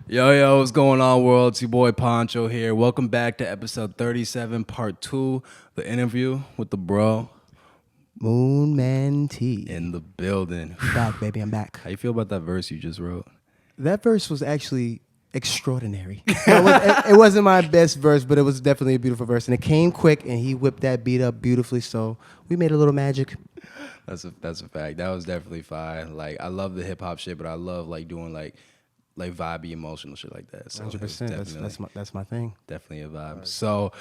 Yo, what's going on, world? It's your boy Poncho here. Welcome back to episode 37, part 2, the interview with the bro MoonManT. in the building. Back, baby, I'm back. How you feel about that verse you just wrote? That verse was actually extraordinary. It wasn't my best verse, but it was definitely a beautiful verse. And it came quick, and he whipped that beat up beautifully, so we made a little magic. That's a fact. That was definitely fine. Like, I love the hip-hop shit, but I love, like, doing, like vibey, emotional shit like that. So 100%. That's my thing. Definitely a vibe. Right. So,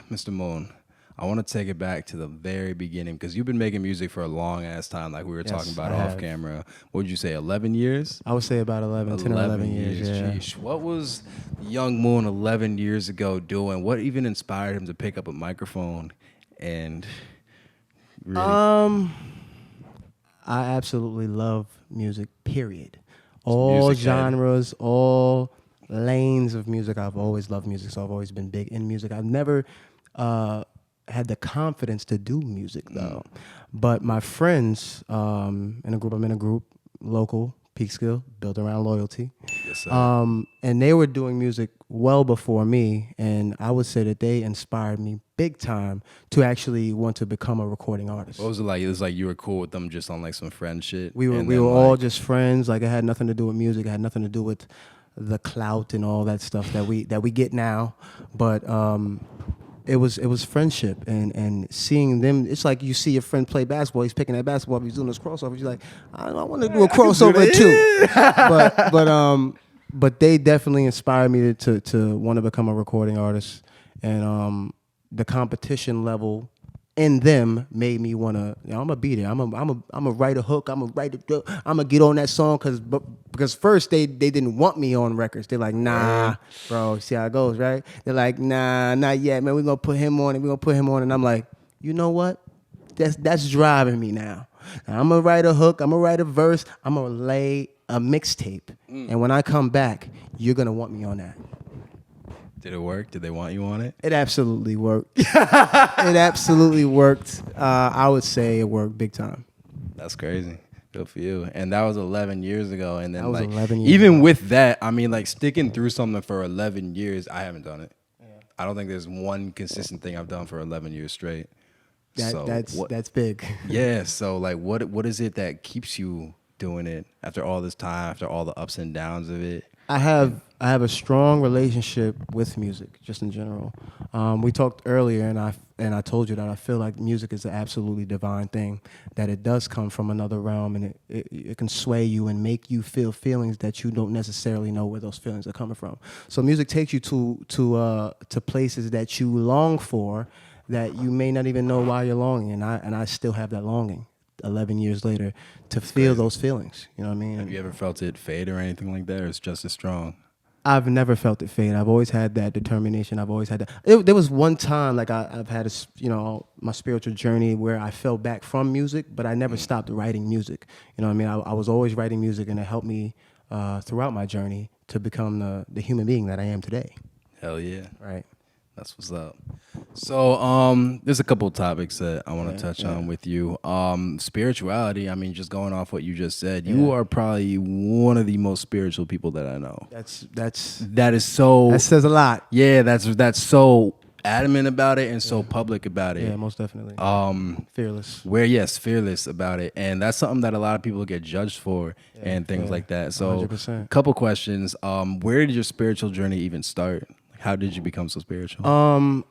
Mr. Moon, I want to take it back to the very beginning because you've been making music for a long ass time, like we were talking about off camera. What would you say, 11 years? I would say about 10 or 11 years. Yeah. Jeez. What was young Moon 11 years ago doing? What even inspired him to pick up a microphone and really? I absolutely love music, period. All genres, all lanes of music. I've always loved music, so I've always been big in music. I've never had the confidence to do music, though. But my friends, I'm in a group, local, peekskill, built around loyalty. Yes, sir. And they were doing music well before me, and I would say that they inspired me big time to actually want to become a recording artist. What was it like? It was like you were cool with them just on like some friend shit? We were all just friends. Like, it had nothing to do with music. It had nothing to do with the clout and all that stuff that we get now. But it was friendship and seeing them. It's like you see your friend play basketball. He's picking that basketball. He's doing those crossovers. You're like, I want to do a crossover too. But they definitely inspired me to want to become a recording artist. And the competition level in them made me want to, I'm gonna be there. I'm gonna write a hook. I'm gonna get on that song because first they didn't want me on records. They're like, nah, bro. See how it goes, right? They're like, nah, not yet, man. We're gonna put him on, and I'm like, you know what? That's driving me now. I'm gonna write a hook. I'm gonna write a verse. I'm gonna lay a mixtape, and when I come back, you're gonna want me on that. Did it work? Did they want you on it? It absolutely worked. It absolutely worked. I would say it worked big time. That's crazy. Good for you. And that was 11 years ago. And then, that was like, 11 years even ago. with that, I mean, like, sticking through something for 11 years, I haven't done it. Yeah. I don't think there's one consistent thing I've done for 11 years straight. That's big. Yeah. So, like, what is it that keeps you doing it after all this time, after all the ups and downs of it? I have a strong relationship with music, just in general. We talked earlier, and I told you that I feel like music is an absolutely divine thing. That it does come from another realm, and it can sway you and make you feel feelings that you don't necessarily know where those feelings are coming from. So music takes you to places that you long for, that you may not even know why you're longing, and I still have that longing 11 years later to feel those feelings. You know what I mean? Have you ever felt it fade or anything like that, or it's just as strong? I've never felt it fade. I've always had that determination. I've always had that. There was one time, like I've had my spiritual journey where I fell back from music, but I never stopped writing music. You know what I mean? I was always writing music, and it helped me throughout my journey to become the human being that I am today. Hell yeah. Right. That's what's up. So there's a couple of topics that I want to touch on with you. Spirituality, I mean, just going off what you just said, you are probably one of the most spiritual people that I know. That says a lot. Yeah, that's so adamant about it and so public about it. Yeah, most definitely. Fearless. Fearless about it. And that's something that a lot of people get judged for and things like that. So 100%. Couple questions. Where did your spiritual journey even start? How did you become so spiritual?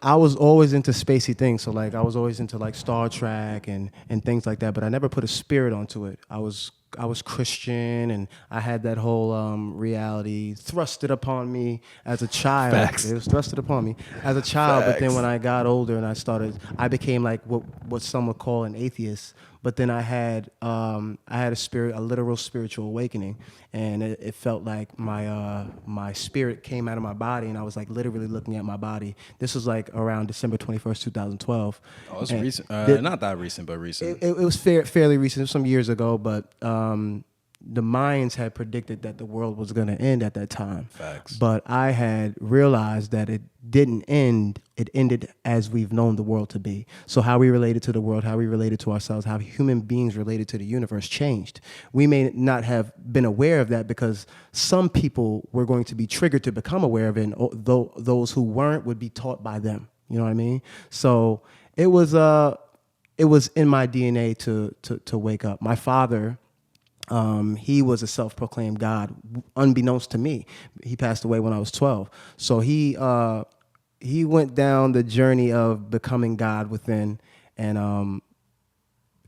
I was always into spacey things. So like I was always into like Star Trek and things like that, but I never put a spirit onto it. I was Christian, and I had that whole reality thrusted upon me as a child. Facts. It was thrusted upon me as a child. Facts. But then when I got older and I became like what some would call an atheist. But then I had a literal spiritual awakening, and it felt like my spirit came out of my body, and I was like literally looking at my body. This was like around December 21st, 2012. Oh, it's recent. Not that recent, but recent. It was fairly recent, some years ago, but the Mayans had predicted that the world was going to end at that time. Facts. But I had realized that it didn't end. It ended as we've known the world to be. So how we related to the world, how we related to ourselves, how human beings related to the universe changed. We may not have been aware of that because some people were going to be triggered to become aware of it, and those who weren't would be taught by them. You know what I mean? So it was in my DNA to wake up. My father, he was a self-proclaimed God, unbeknownst to me. He passed away when I was 12. So he went down the journey of becoming God within, and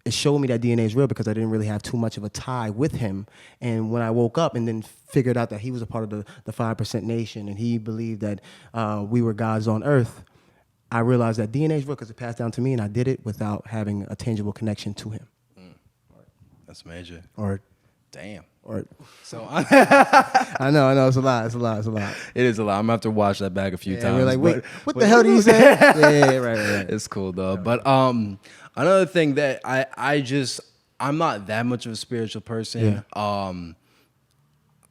it showed me that DNA is real because I didn't really have too much of a tie with him. And when I woke up and then figured out that he was a part of the 5% nation and he believed that we were gods on earth, I realized that DNA is real because it passed down to me, and I did it without having a tangible connection to him. That's major. Damn. So I know it's a lot. It is a lot. I'm gonna have to watch that back a few times. We're like, wait, what the hell did he say? yeah, right. It's cool though. But another thing that I'm not that much of a spiritual person. Yeah.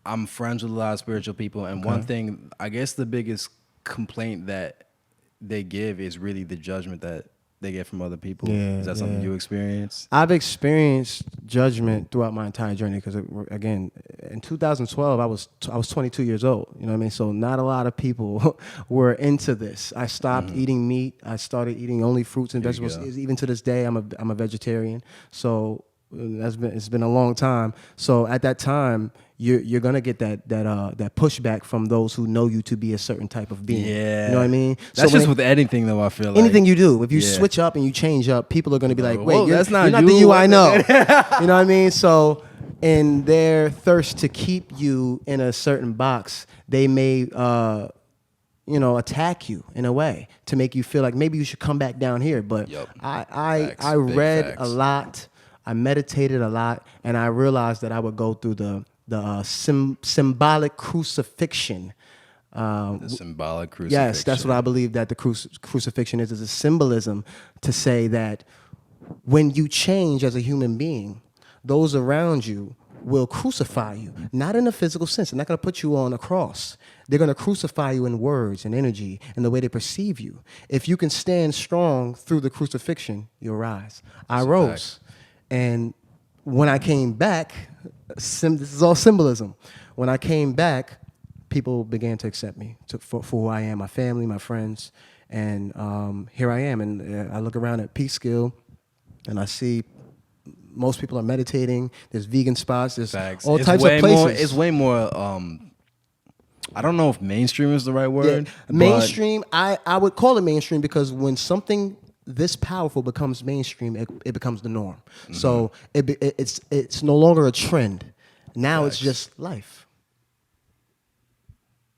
I'm friends with a lot of spiritual people, and one thing, I guess the biggest complaint that they give is really the judgment that they get from other people. Yeah, Is that something you experience? I've experienced judgment throughout my entire journey because, again, in 2012, I was 22 years old. You know what I mean? So not a lot of people were into this. I stopped eating meat. I started eating only fruits and vegetables. Even to this day, I'm a vegetarian. So it's been a long time. So at that time, you're gonna get that pushback from those who know you to be a certain type of being. Yeah, you know what I mean. That's just with anything, though. I feel like anything you do, if you switch up and you change up, people are gonna be like, "Wait, that's you're not the you I know." You know what I mean? So, in their thirst to keep you in a certain box, they may attack you in a way to make you feel like maybe you should come back down here. But I read a lot, I meditated a lot, and I realized that I would go through the symbolic crucifixion. The symbolic crucifixion. Yes, that's what I believe that the crucifixion is a symbolism to say that when you change as a human being, those around you will crucify you, not in a physical sense. They're not going to put you on a cross. They're going to crucify you in words and energy and the way they perceive you. If you can stand strong through the crucifixion, you'll rise. I rose. And when I came back, this is all symbolism. When I came back, people began to accept me for who I am, my family, my friends. And here I am. And I look around at Peekskill, and I see most people are meditating. There's vegan spots. There's all types of places. It's way more. I don't know if mainstream is the right word. Yeah. Mainstream, I would call it mainstream because when something this powerful becomes mainstream, it becomes the norm. Mm-hmm. So it's no longer a trend. Now it's just life.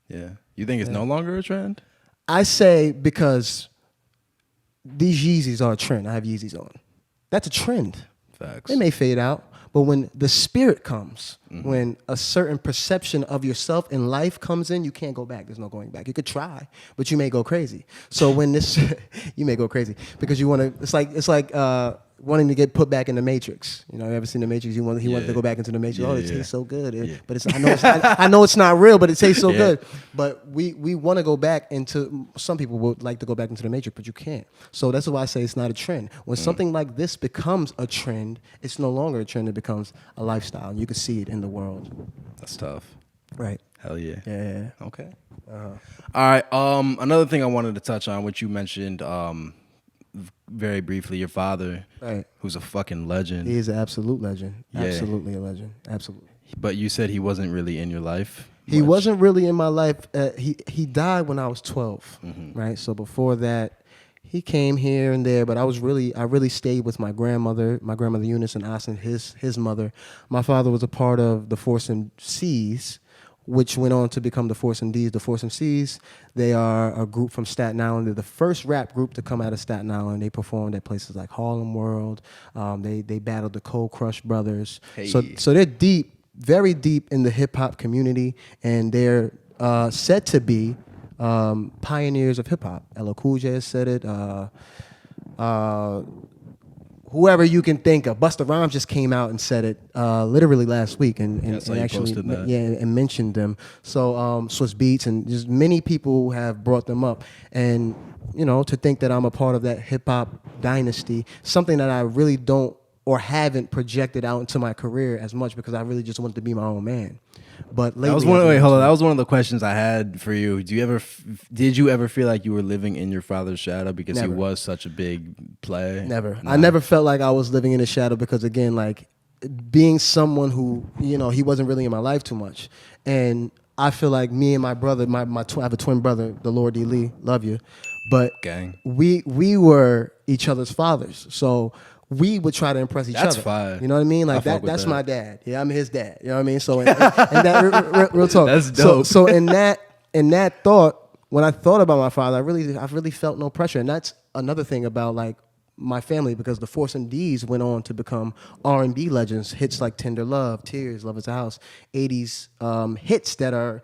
Yeah. You think it's no longer a trend? I say because these Yeezys are a trend. I have Yeezys on. That's a trend. Facts. They may fade out, but when the spirit comes, when a certain perception of yourself in life comes in, you can't go back. There's no going back. You could try, but you may go crazy. So when this, you may go crazy because you want to. It's like wanting to get put back in the Matrix. You know, you ever seen the Matrix? He wanted to go back into the Matrix. It tastes so good. But I know it's not real, but it tastes so good. But we want to go back into. Some people would like to go back into the Matrix, but you can't. So that's why I say it's not a trend. When something like this becomes a trend, it's no longer a trend. It becomes a lifestyle. And you can see it in the world. That's tough. Right. Hell yeah. Yeah. Okay. All right. Another thing I wanted to touch on, which you mentioned very briefly, your father, right, who's a fucking legend. He is an absolute legend. Yeah. Absolutely a legend. Absolutely. But you said he wasn't really in your life. He wasn't really in my life. He died when I was 12. Right. So before that, he came here and there, but I really stayed with my grandmother Eunice, and Austin, his mother. My father was a part of the Force MCs, which went on to become the Force MDs. The Force MCs, they are a group from Staten Island. They're the first rap group to come out of Staten Island. They performed at places like Harlem World. They battled the Cold Crush Brothers. Hey. So they're deep, very deep in the hip hop community, and they're said to be pioneers of hip hop. LL Cool J has said it. whoever you can think of. Busta Rhymes just came out and said it literally last week, and actually and mentioned them. So Swiss Beats and just many people have brought them up, and to think that I'm a part of that hip hop dynasty, something that I really don't or haven't projected out into my career as much because I really just wanted to be my own man. But lately, that was one of the questions I had for you. Did you ever feel like you were living in your father's shadow because he was such a big play? Never. Nah. I never felt like I was living in his shadow because, again, like being someone who, he wasn't really in my life too much. And I feel like me and my brother, I have a twin brother, the Lord D. Lee, love you. But we were each other's fathers. So we would try to impress each other. That's fine. You know what I mean? Like that's my dad. Yeah, I'm his dad. You know what I mean? So and that real talk. That's dope. So in that thought, when I thought about my father, I really felt no pressure. And that's another thing about like my family, because the Force MDs went on to become R&B legends. Hits like Tender Love, Tears, Love Is a House, 80s hits that are,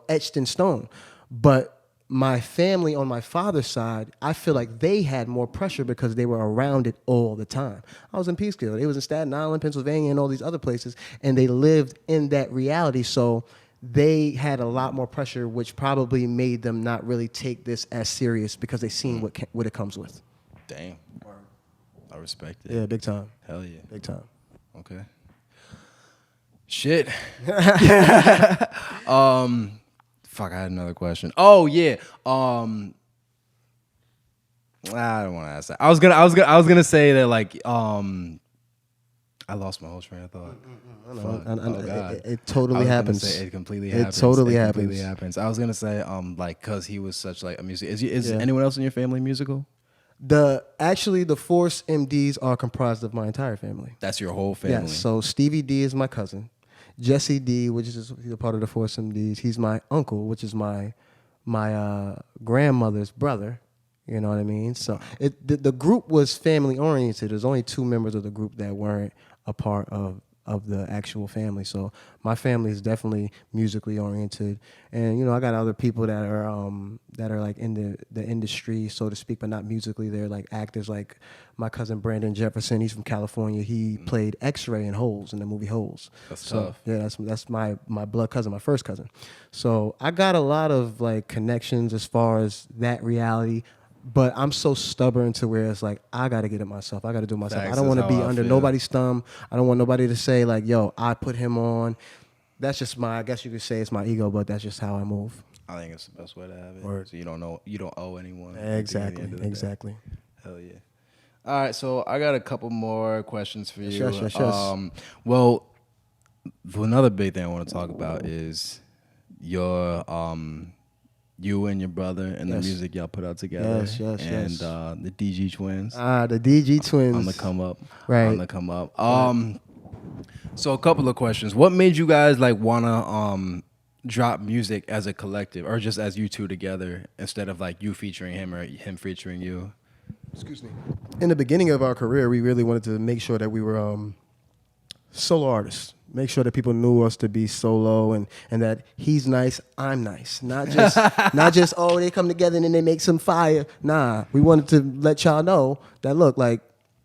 etched in stone. But my family on my father's side, I feel like they had more pressure because they were around it all the time. I was in Peekskill. They was in Staten Island, Pennsylvania, and all these other places, and they lived in that reality. So they had a lot more pressure, which probably made them not really take this as serious because they seen what it comes with. Damn. I respect it. Yeah, big time. Hell yeah. Big time. Okay. Shit. Fuck, I had another question. Oh yeah. I don't want to ask that. I was gonna say that like I lost my whole train of thought. It totally happens. It completely happens. It totally happens. I was gonna say like cause he was such like a music. Is anyone else in your family musical? The Force MDs are comprised of my entire family. That's your whole family. Yes. So Stevie D is my cousin. Jesse D, which is a part of the Force MDs, he's my uncle, which is my grandmother's brother. You know what I mean? So the group was family oriented. There's only 2 members of the group that weren't a part of the actual family. So my family is definitely musically oriented, and I got other people that are like in the industry, so to speak, but not musically. They're like actors, like my cousin Brandon Jefferson. He's from California. He played X-Ray in Holes, in the movie Holes. That's tough. Yeah, that's my blood cousin, my first cousin. So I got a lot of like connections as far as that reality. But I'm so stubborn to where it's like, I got to get it myself. I got to do it myself. I don't want to be under nobody's thumb. I don't want nobody to say like, yo, I put him on. That's just I guess you could say it's my ego, but that's just how I move. I think it's the best way to have it. Word. So you don't owe anyone. Exactly. Hell yeah. All right, so I got a couple more questions for you. Sure. Well, another big thing I want to talk about is your you and your brother and the music y'all put out together. Yes. And the DG twins. The DG twins. On the come up. Right. On the come up. So a couple of questions. What made you guys like wanna drop music as a collective or just as you two together instead of like you featuring him or him featuring you? Excuse me. In the beginning of our career, we really wanted to make sure that we were solo artists. Make sure that people knew us to be solo and that he's nice, I'm nice. Not just oh, they come together and then they make some fire. Nah, we wanted to let y'all know that look, like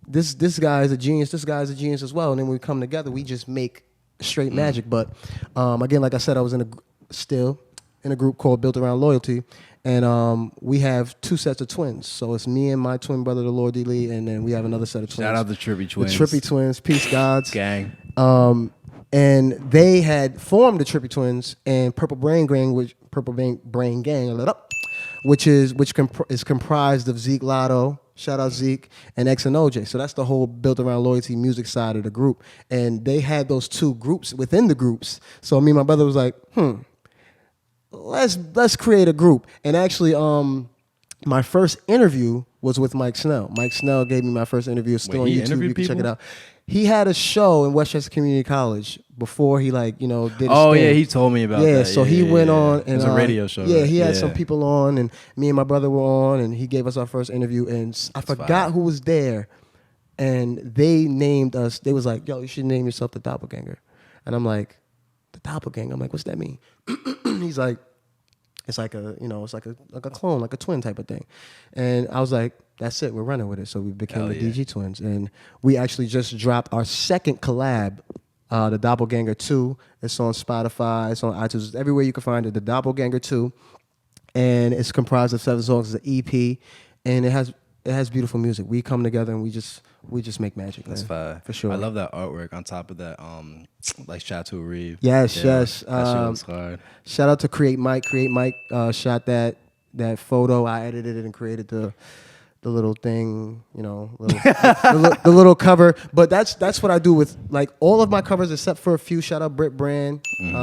this guy is a genius, this guy is a genius as well. And then when we come together, we just make straight magic. But again, like I said, I was still in a group called Built Around Loyalty. And we have 2 sets of twins. So it's me and my twin brother, the Lord D. Lee, and then we have another set of twins. Shout out the Trippy Twins. The Trippy Twins, Peace Gods. Gang. And they had formed the Trippy Twins and Purple Brain Gang, which is comprised of Zeke Lotto, shout out Zeke, and X and OJ. So that's the whole Built Around Loyalty music side of the group. And they had those 2 groups within the groups. So me and my brother was like, let's create a group. And actually, my first interview was with Mike Snell. Mike Snell gave me my first interview. It's still on YouTube. You can check it out. He had a show in Westchester Community College before he did his thing. Yeah, he told me about that. Yeah, so he went on and it was a radio show. Yeah, he had some people on, and me and my brother were on, and he gave us our first interview. And I forgot who was there, and they named us. They was like, "Yo, you should name yourself the Doppelganger," and I'm like, "The Doppelganger." I'm like, "What's that mean?" He's like, It's like a clone, like a twin type of thing. And I was like, that's it, we're running with it. So we became the DG Twins. And we actually just dropped our second collab, the Doppelganger 2. It's on Spotify, it's on iTunes, it's everywhere you can find it, the Doppelganger 2. And it's comprised of 7 songs. It's an EP, and it has beautiful music. We come together and we just make magic. That's fine. For sure. I love that artwork on top of that, like Chateau Reeve. Yes. That shit looks hard. Shout out to Create Mike. Create Mike shot that photo. I edited it and created the little thing, the little cover. But that's what I do with like all of my covers except for a few. Shout out Britt Brand.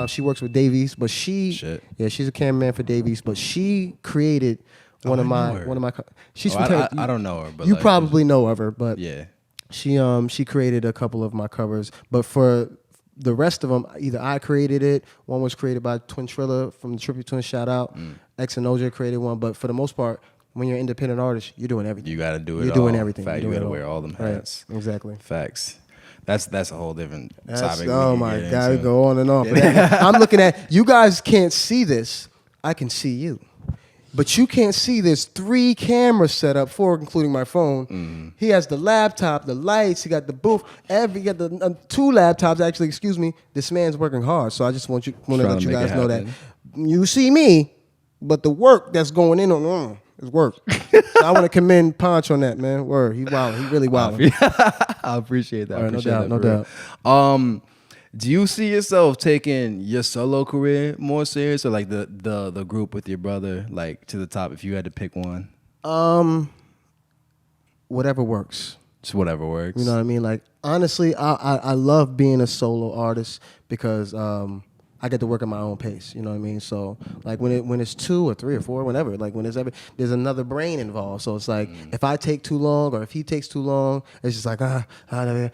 She works with Davies, but she's a cameraman for Davies, but she created one of my. She's from I don't know her, but you probably know of her, but yeah, she created a couple of my covers. But for the rest of them, either I created it. One was created by Twin Triller from the Trippy Twins. Shout out. X and OJ created one, but for the most part, when you're an independent artist, you're doing everything. You got to do it. You're doing everything. Fact, you got to wear all them hats. Right. Exactly. Facts. That's a whole different topic. Oh my God, we go on and on. I'm looking at you guys can't see this. I can see you, but you can't see this 3 cameras set up, 4 including my phone. He has the laptop, the lights. He got the booth. He got the 2 laptops. Actually, excuse me. This man's working hard, so I just want to let you guys know that you see me, but the work that's going in on. It's work. So I want to commend Poncho on that, man. Word, he wild. He really wild. I appreciate that. No doubt. Do you see yourself taking your solo career more serious, or like the group with your brother, like to the top? If you had to pick one, whatever works. Just whatever works. You know what I mean? Like honestly, I love being a solo artist because I get to work at my own pace, you know what I mean? So like when it's 2 or 3 or 4, whenever, like when there's another brain involved. So it's like if I take too long or if he takes too long, it's just like But I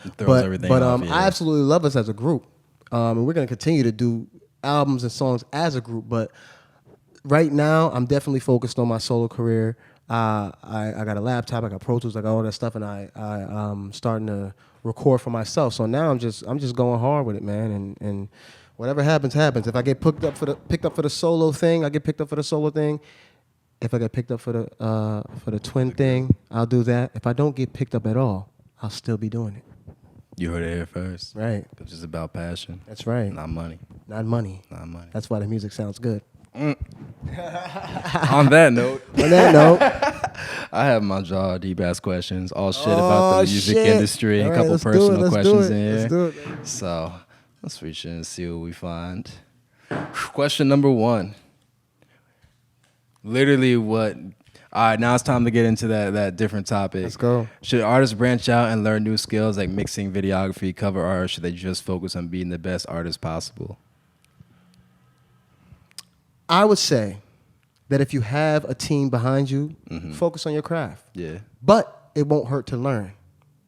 absolutely love us as a group, and we're gonna continue to do albums and songs as a group. But right now, I'm definitely focused on my solo career. I got a laptop, I got Pro Tools, I got all that stuff, and I'm starting to record for myself. So now I'm just going hard with it, man, and whatever happens, happens. If I get picked up for the solo thing, I get picked up for the solo thing. If I get picked up for the twin thing, I'll do that. If I don't get picked up at all, I'll still be doing it. You heard it here first. Right. It's just about passion. That's right. Not money. Not money. Not money. That's why the music sounds good. On that note. I have my jaw deep ass questions. All shit about the music industry. Right, a couple personal questions in here. Let's do it. So let's reach in and see what we find. Question number 1. Literally what? All right, now it's time to get into that different topic. Let's go. Should artists branch out and learn new skills like mixing, videography, cover art, or should they just focus on being the best artist possible? I would say that if you have a team behind you, focus on your craft. Yeah. But it won't hurt to learn.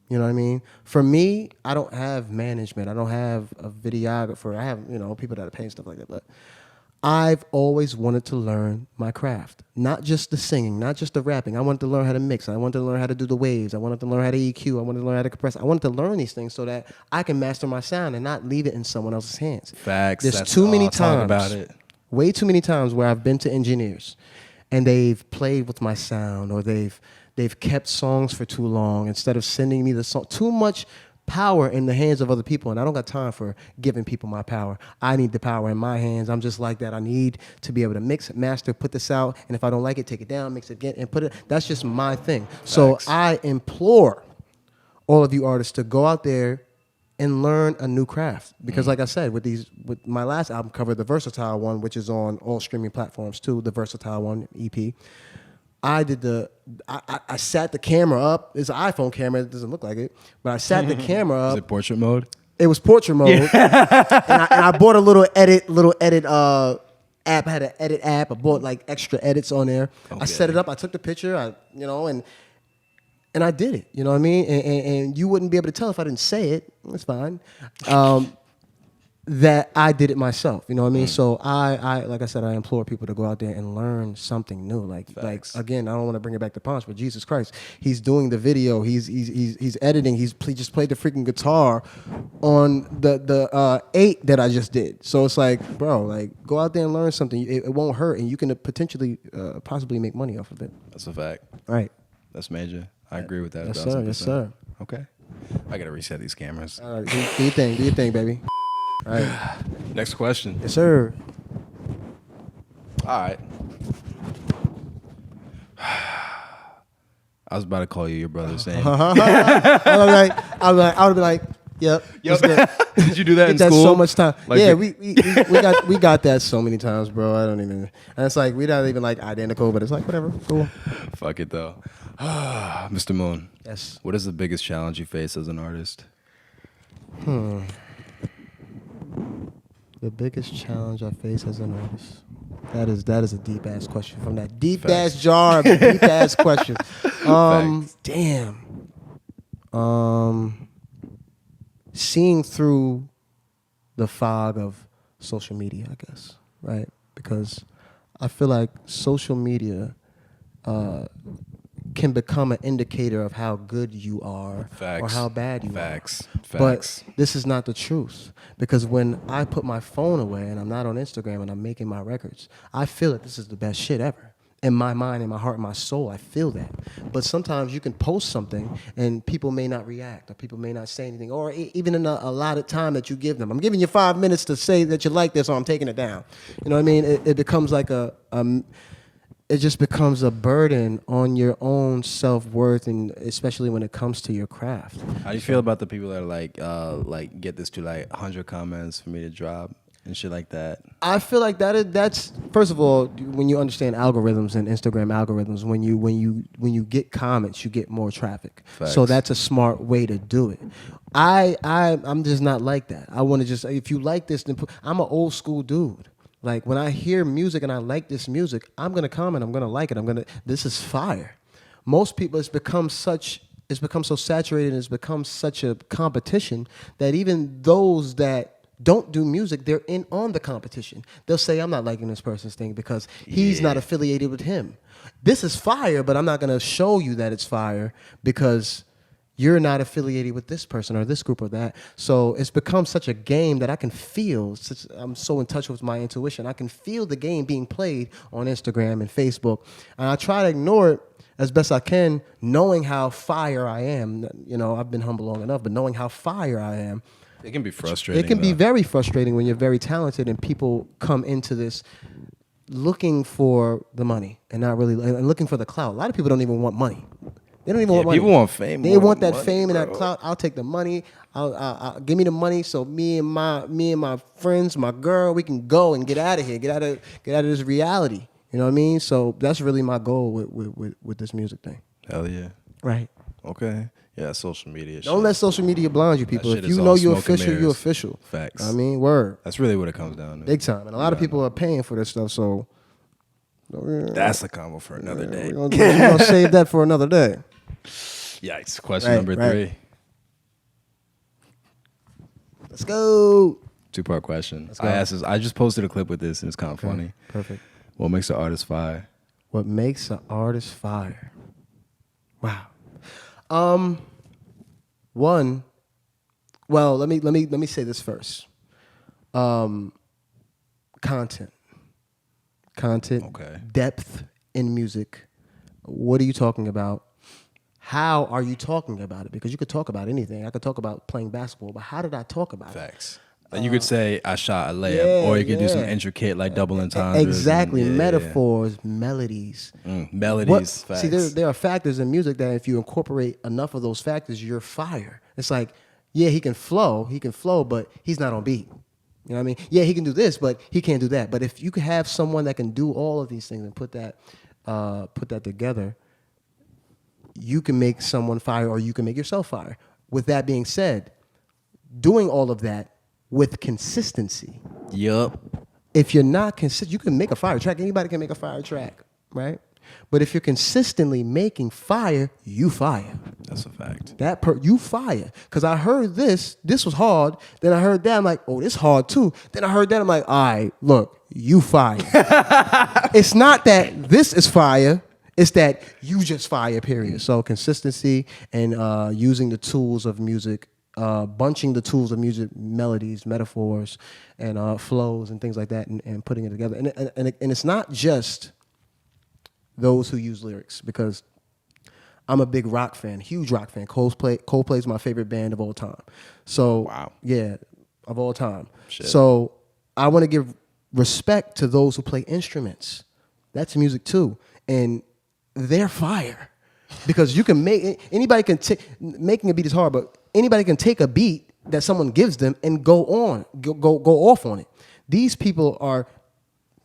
You know what I mean? For me, I don't have management. I don't have a videographer. I have, people that are paying stuff like that. But I've always wanted to learn my craft. Not just the singing, not just the rapping. I wanted to learn how to mix. I wanted to learn how to do the waves. I wanted to learn how to EQ. I wanted to learn how to compress. I wanted to learn these things so that I can master my sound and not leave it in someone else's hands. Facts. There's too many times. Talk about it. Way too many times where I've been to engineers and they've played with my sound or they've kept songs for too long instead of sending me the song. Too much power in the hands of other people, and I don't got time for giving people my power. I need the power in my hands. I'm just like that. I need to be able to mix, master, put this out, and if I don't like it, take it down, mix it again, and put it. That's just my thing. Facts. So I implore all of you artists to go out there and learn a new craft. Because like I said, with my last album cover, the Versatile one, which is on all streaming platforms too, the Versatile one EP, I sat the camera up. It's an iPhone camera. It doesn't look like it. But I sat the camera up. Is it portrait mode? It was portrait mode. Yeah. and I bought a little edit app. I had an edit app. I bought like extra edits on there. Okay. I set it up. I took the picture, and I did it. You know what I mean? And you wouldn't be able to tell if I didn't say it. It's fine. that I did it myself. You know what I mean? So I like I said, I implore people to go out there and learn something new. Like again, I don't want to bring it back to Poncho, but Jesus Christ, he's doing the video, he's editing, he just played the freaking guitar on the 8 that I just did. So it's like, bro, like go out there and learn something. It won't hurt, and you can potentially possibly make money off of it. That's a fact. Right. That's major. I agree with that. Yes, 1000%. sir. Yes, sir. Okay. I gotta reset these cameras. All right, do your thing, baby. All right. Next question. Yes, sir. All right. I was about to call you your brother, Sam. I would be like, yep. Did you do that in Get that school? so much time. Like yeah, we got that so many times, bro. I don't even. And it's like we're not even like identical, but it's like whatever. Cool. Fuck it though. Mr. Moon. Yes. What is the biggest challenge you face as an artist? The biggest challenge I face as an artist. That is a deep ass question from that deep ass jar of deep ass question. Damn. Seeing through the fog of social media, I guess, right? Because I feel like social media can become an indicator of how good you are or how bad you are. Facts. But this is not the truth, because when I put my phone away and I'm not on Instagram and I'm making my records, I feel that this is the best shit ever. In my mind, in my heart, in my soul, I feel that. But sometimes you can post something and people may not react, or people may not say anything, or even in a allotted time that you give them. I'm giving you 5 minutes to say that you like this, or I'm taking it down. You know what I mean? It becomes like it just becomes a burden on your own self-worth, and especially when it comes to your craft. How do you feel about the people that are like get this to like 100 comments for me to drop and shit like that? I feel like that's first of all, when you understand algorithms and Instagram algorithms, when you get comments, you get more traffic. Facts. So that's a smart way to do it. I'm just not like that. I want to just, if you like this, then I'm an old school dude. Like when I hear music and I like this music, I'm gonna comment, I'm gonna like it, this is fire. Most people, it's become so saturated, and it's become such a competition that even those that don't do music, they're in on the competition. They'll say, I'm not liking this person's thing because he's not affiliated with him. This is fire, but I'm not gonna show you that it's fire because you're not affiliated with this person or this group or that. So it's become such a game that I can feel. I'm so in touch with my intuition. I can feel the game being played on Instagram and Facebook. And I try to ignore it as best I can, knowing how fire I am. You know, I've been humble long enough, but knowing how fire I am. It can be frustrating. It can be very frustrating when you're very talented and people come into this looking for the money and not really and looking for the clout. A lot of people don't even want money. They don't even want money. People want fame. They want that fame and that clout. I'll take the money. I'll give me the money so me and my friends, my girl, we can go and get out of here. Get out of this reality. You know what I mean? So that's really my goal with this music thing. Hell yeah. Right. Okay. Yeah, social media. Don't let social media blind you, people. If you know you're official, you're official. Facts. I mean, word. That's really what it comes down to. Big time. And a lot of people are paying for this stuff, so. That's a combo for another day. We're gonna save that for another day. Yikes. Question number 3. Let's go. 2-part question. Go. I just posted a clip with this and it's kind of funny. Perfect. What makes an artist fire? What makes an artist fire? Wow. One. Well, let me say this first. Content. Okay. Depth in music. What are you talking about? How are you talking about it? Because you could talk about anything. I could talk about playing basketball, but how did I talk about it? Facts. Like you could say I shot a layup, or you could do some intricate like double entendres. Exactly. Metaphors, melodies. Melodies. Facts. See, there are factors in music that if you incorporate enough of those factors, you're fire. It's like, yeah, he can flow, but he's not on beat. You know what I mean? Yeah, he can do this, but he can't do that. But if you could have someone that can do all of these things and put that together, you can make someone fire, or you can make yourself fire. With that being said, doing all of that with consistency. Yup. If you're not consistent, you can make a fire track. Anybody can make a fire track, right? But if you're consistently making fire, you fire. That's a fact. You fire. Because I heard this was hard. Then I heard that, I'm like, oh, this hard too. Then I heard that, I'm like, all right, look, you fire. It's not that this is fire. It's that you just fire, period. So consistency and using the tools of music, bunching the tools of music, melodies, metaphors, and flows and things like that, and putting it together. And it's not just those who use lyrics, because I'm a big rock fan, huge rock fan. Coldplay is my favorite band of all time. So, wow. Yeah, of all time. Shit. So I want to give respect to those who play instruments. That's music too. And they're fire. Because you can anybody can making a beat is hard, but anybody can take a beat that someone gives them and go off on it. These people are,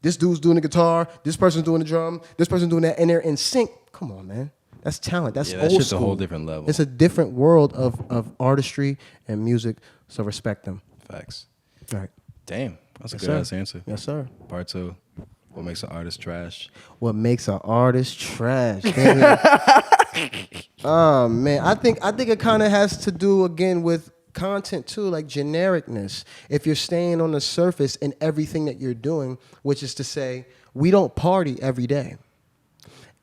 this dude's doing the guitar, this person's doing the drum, this person's doing that, and they're in sync. Come on, man. That's talent. That's old shit's school. a whole different level. It's a different world of artistry and music, so respect them. Facts. All right. Damn. That's a Yes, good sir. ass answer. Yes, sir. Part 2. What makes an artist trash? What makes an artist trash? Oh man, I think it kind of has to do again with content too, like genericness. If you're staying on the surface in everything that you're doing, which is to say, we don't party every day.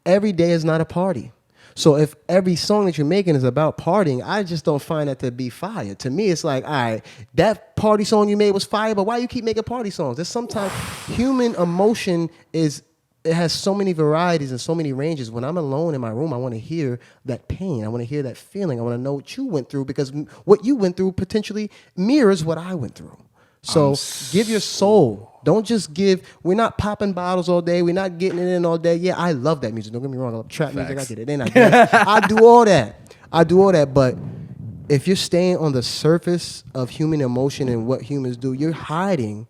Every day is not a party. So if every song that you're making is about partying, I just don't find that to be fire. To me, it's like, all right, that party song you made was fire, but why you keep making party songs? There's sometimes human emotion it has so many varieties and so many ranges. When I'm alone in my room, I want to hear that pain. I want to hear that feeling. I want to know what you went through, because what you went through potentially mirrors what I went through. So give your soul. Don't just give. We're not popping bottles all day. We're not getting it in all day. Yeah, I love that music. Don't get me wrong. I love trap music. I get it in. I get it. I do all that. But if you're staying on the surface of human emotion and what humans do, you're hiding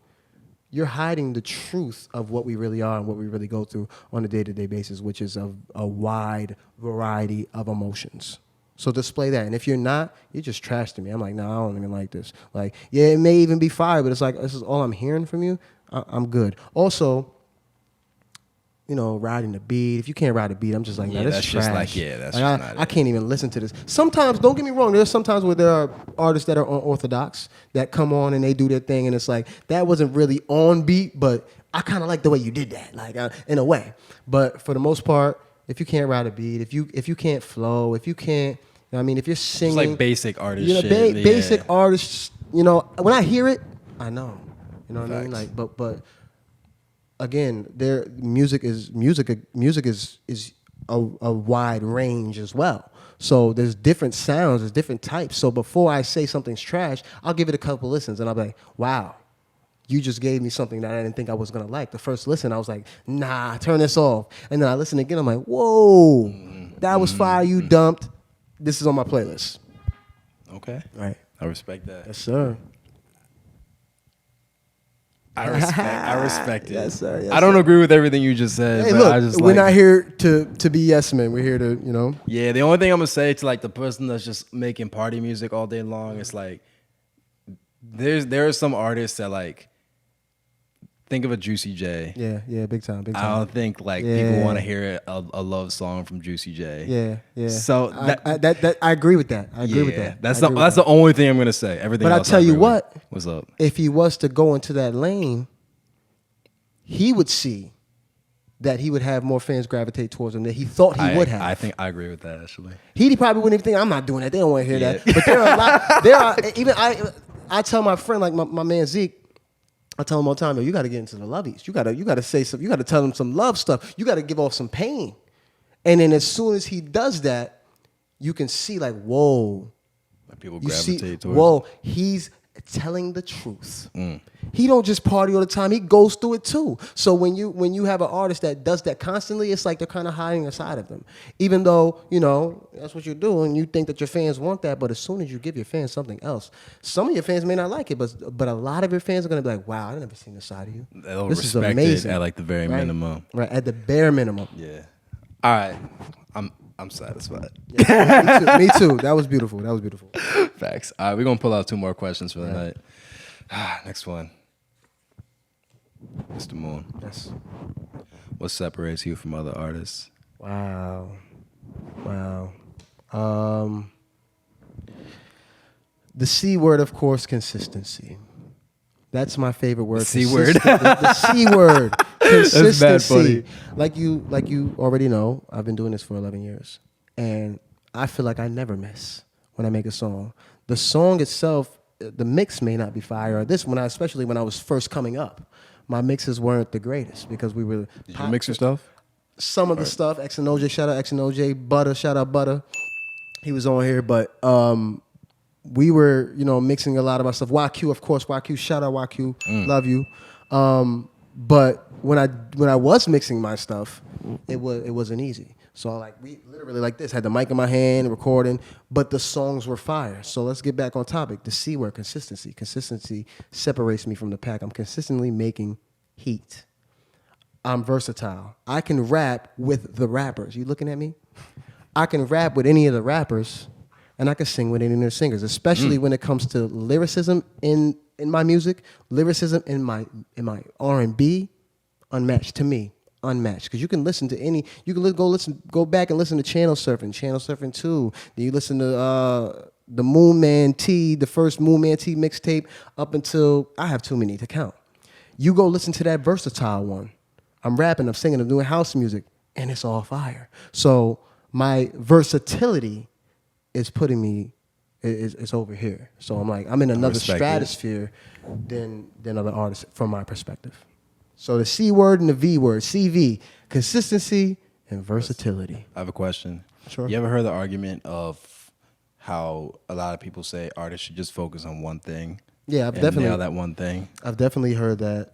the truth of what we really are and what we really go through on a day-to-day basis, which is a wide variety of emotions. So display that. And if you're not, you're just trash to me. I'm like, no, I don't even like this. Like, yeah, it may even be fire, but it's like, this is all I'm hearing from you. I'm good. Also, riding the beat. If you can't ride a beat, I'm just like, no, that's trash. Just like, that's just not it. I can't even listen to this. Sometimes, don't get me wrong, there's sometimes where there are artists that are unorthodox that come on and they do their thing, and it's like, that wasn't really on beat, but I kind of like the way you did that, like in a way. But for the most part, if you can't ride a beat, if you can't flow, if you can't, if you're singing, it's like basic artist shit. Basic artists, when I hear it, I know. You know what I mean? Like, but again, music is a wide range as well. So there's different sounds, there's different types. So before I say something's trash, I'll give it a couple listens and I'll be like, wow, you just gave me something that I didn't think I was gonna like. The first listen, I was like, nah, turn this off. And then I listen again, I'm like, whoa, that was fire you dumped. This is on my playlist. Okay. Right. I respect that. Yes, sir. I respect it. Yes, sir. Yes, I don't agree with everything you just said. Hey, but look, we're not here to be yes men. We're here to, Yeah, the only thing I'm gonna say to like the person that's just making party music all day long, it's like there are some artists that like think of a Juicy J. Yeah, big time. I don't think people want to hear a love song from Juicy J. Yeah. So I agree with that. I agree with that. That's the only thing I'm gonna say. Everything. But else I tell you what, what's up? If he was to go into that lane, he would see that he would have more fans gravitate towards him than he thought he would have. I think I agree with that actually. He probably wouldn't even think I'm not doing that. They don't want to hear that. But there are a lot. There are even I tell my friend, like my man Zeke, I tell him all the time, yo, you got to get into the lovies. You got to say some. You got to tell him some love stuff. You got to give off some pain. And then as soon as he does that, you can see like, whoa. Like people gravitate towards. Whoa, he's telling the truth. He don't just party all the time. He goes through it too. So when you have an artist that does that constantly, it's like they're kind of hiding a side of them. Even though, that's what you're doing. You think that your fans want that, but as soon as you give your fans something else, some of your fans may not like it, but a lot of your fans are going to be like, wow, I've never seen this side of you. They'll this respect is amazing. It at like the very minimum. Right, at the bare minimum. Yeah. All right. I'm satisfied. Yeah, me too. That was beautiful. Facts. All right, we're going to pull out 2 more questions for the night. Next one. Mr. Moon. Yes. What separates you from other artists? Wow. The C word, of course, consistency. That's my favorite word. The C word. The C word. Consistency. That's bad funny. Like you already know, I've been doing this for 11 years. And I feel like I never miss when I make a song. The song itself, the mix may not be fire. Especially when I was first coming up, my mixes weren't the greatest because we were... Did you mix your stuff? Some of the stuff, X and OJ, shout out X and OJ, Butter, shout out Butter. He was on here, but we were, mixing a lot of our stuff. YQ, of course, YQ, shout out YQ, love you. But when I was mixing my stuff, it wasn't easy. So we literally like this, had the mic in my hand, recording, but the songs were fire. So let's get back on topic. The C word, consistency. Consistency separates me from the pack. I'm consistently making heat. I'm versatile. I can rap with the rappers. You looking at me? I can rap with any of the rappers, and I can sing with any of their singers, especially when it comes to lyricism in my music, lyricism in my R&B, unmatched to me. Unmatched, because you can listen to go back and listen to Channel Surfing 2. Then you listen to the MoonManT, the first MoonManT mixtape up until I have too many to count. You go listen to that versatile one. I'm rapping, I'm singing, I'm doing house music, and it's all fire. So my versatility is putting me, it's over here. So I'm in another stratosphere than other artists from my perspective. So the C word and the V word, CV, consistency and versatility. I have a question. Sure. You ever heard the argument of how a lot of people say artists should just focus on one thing? Yeah, I've definitely nail that one thing. I've definitely heard that.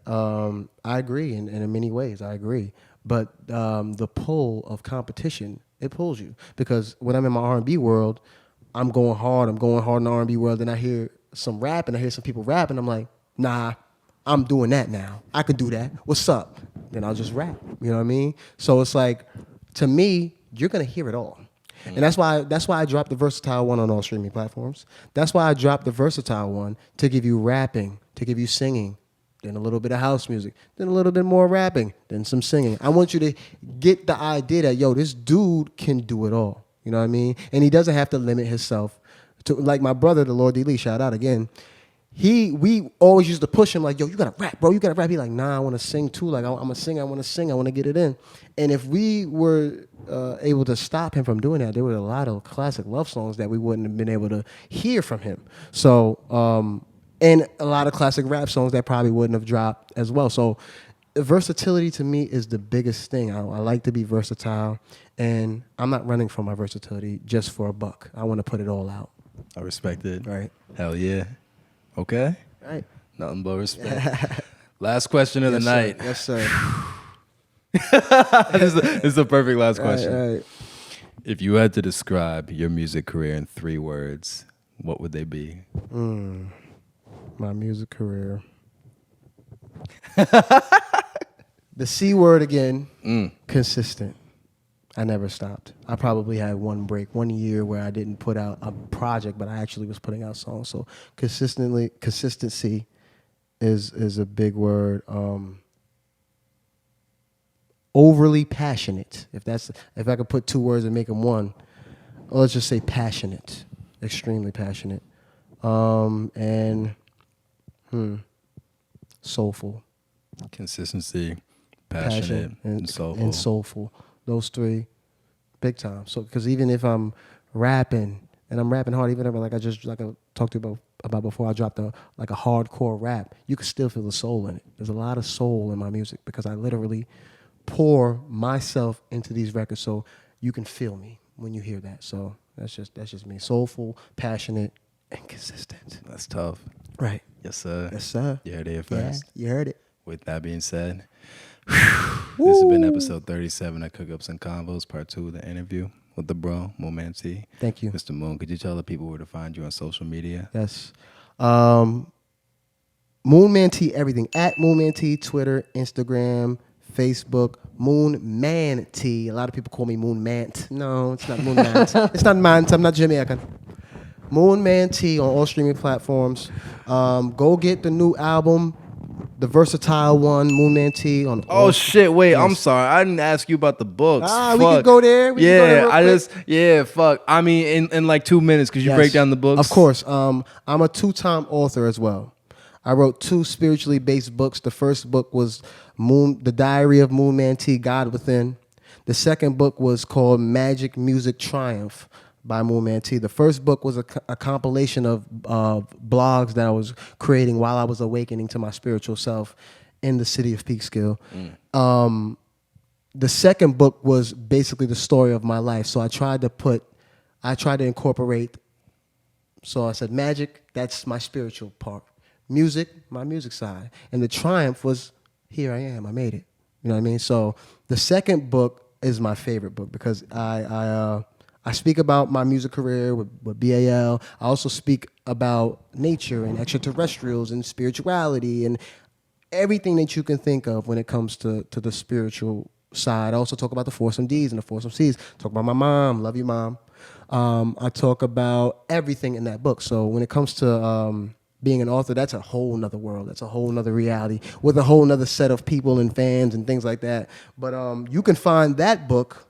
I agree, and in many ways, I agree. But the pull of competition, it pulls you, because when I'm in my R&B world, I'm going hard in the R&B world, and I hear some rap, and I hear some people rap, and I'm like, nah, I'm doing that now. I could do that. What's up? Then I'll just rap. You know what I mean? So it's like, to me, you're gonna hear it all. And that's why I dropped the versatile one on all streaming platforms. That's why I dropped the versatile one, to give you rapping, to give you singing, then a little bit of house music, then a little bit more rapping, then some singing. I want you to get the idea that, this dude can do it all. You know what I mean? And he doesn't have to limit himself to, like my brother, the Lord D. Lee, shout out again. We always used to push him like, you gotta rap, bro. You gotta rap. He like, nah, I want to sing too. Like, I'm a singer. I want to sing. I want to get it in. And if we were able to stop him from doing that, there were a lot of classic love songs that we wouldn't have been able to hear from him. So, and a lot of classic rap songs that probably wouldn't have dropped as well. So, versatility to me is the biggest thing. I like to be versatile, and I'm not running from my versatility just for a buck. I want to put it all out. I respect it. Right. Hell yeah. Okay. Right. Nothing but respect. Last question of the night. Yes, sir. This is the perfect last question. Right. If you had to describe your music career in 3 words, what would they be? My music career. The C word again, consistent. I never stopped. I probably had one break, 1 year where I didn't put out a project, but I actually was putting out songs. So consistency is a big word. Overly passionate. If I could put 2 words and make them one, let's just say passionate, extremely passionate, and soulful. Consistency, passionate, and soulful. And soulful. Those 3, big time. So, because even if I'm rapping, and I'm rapping hard, even if I talked to you about before, I dropped a hardcore rap, you can still feel the soul in it. There's a lot of soul in my music because I literally pour myself into these records, so you can feel me when you hear that. So that's just me. Soulful, passionate, and consistent. That's tough. Right. Yes, sir. Yes, sir. You heard it here first. Yeah, you heard it. With that being said, this has been episode 37 of Cookups and Convos, part 2 of the interview with the bro, MoonManT. Thank you. Mr. Moon, could you tell the people where to find you on social media? Yes. MoonManT, everything. At MoonManT, Twitter, Instagram, Facebook, MoonManT. A lot of people call me MoonManT. No, it's not MoonManT. It's not MoonManT. I'm not Jamaican. MoonManT on all streaming platforms. Go get the new album, the versatile one, MoonManT on. Oh shit! Wait, I'm sorry. I didn't ask you about the books. We could go there. We could go there real quick. Fuck. I mean, in like 2 minutes, could you break down the books? Of course. I'm a 2-time author as well. I wrote 2 spiritually based books. The first book was The Diary of MoonManT, God Within. The second book was called Magic Music Triumph by MoonManT. The first book was a compilation of blogs that I was creating while I was awakening to my spiritual self in the city of Peekskill. The second book was basically the story of my life. So I tried to incorporate. So I said, magic, that's my spiritual part. Music, my music side. And the triumph was, here I am, I made it. You know what I mean? So the second book is my favorite book because I speak about my music career with BAL. I also speak about nature and extraterrestrials and spirituality and everything that you can think of when it comes to the spiritual side. I also talk about the foursome Ds and the foursome Cs. Talk about my mom, love you, Mom. I talk about everything in that book. So when it comes to being an author, that's a whole nother world. That's a whole nother reality with a whole nother set of people and fans and things like that. But you can find that book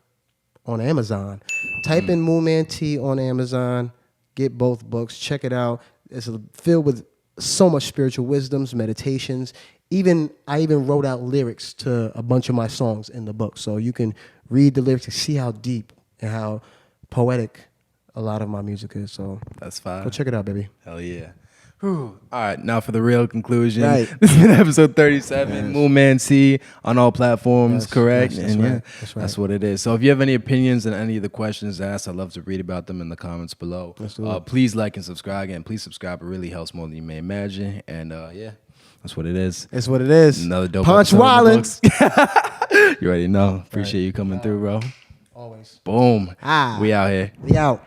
on Amazon. Type in MoonManT on Amazon. Get both books. Check it out. It's filled with so much spiritual wisdoms, meditations. I even wrote out lyrics to a bunch of my songs in the book. So you can read the lyrics and see how deep and how poetic a lot of my music is. So that's fine. Go check it out, baby. Hell yeah. Whew. All right, now for the real conclusion. Right. This has been episode 37. Yes. MoonManT on all platforms, correct? Yes, that's right. That's what it is. So if you have any opinions on any of the questions asked, I'd love to read about them in the comments below. Please like and subscribe. Again, please subscribe. It really helps more than you may imagine. And that's what it is. It's what it is. Another dope Ponchowylin. You already know. Appreciate you coming through, bro. Always. Boom. We out here. We out.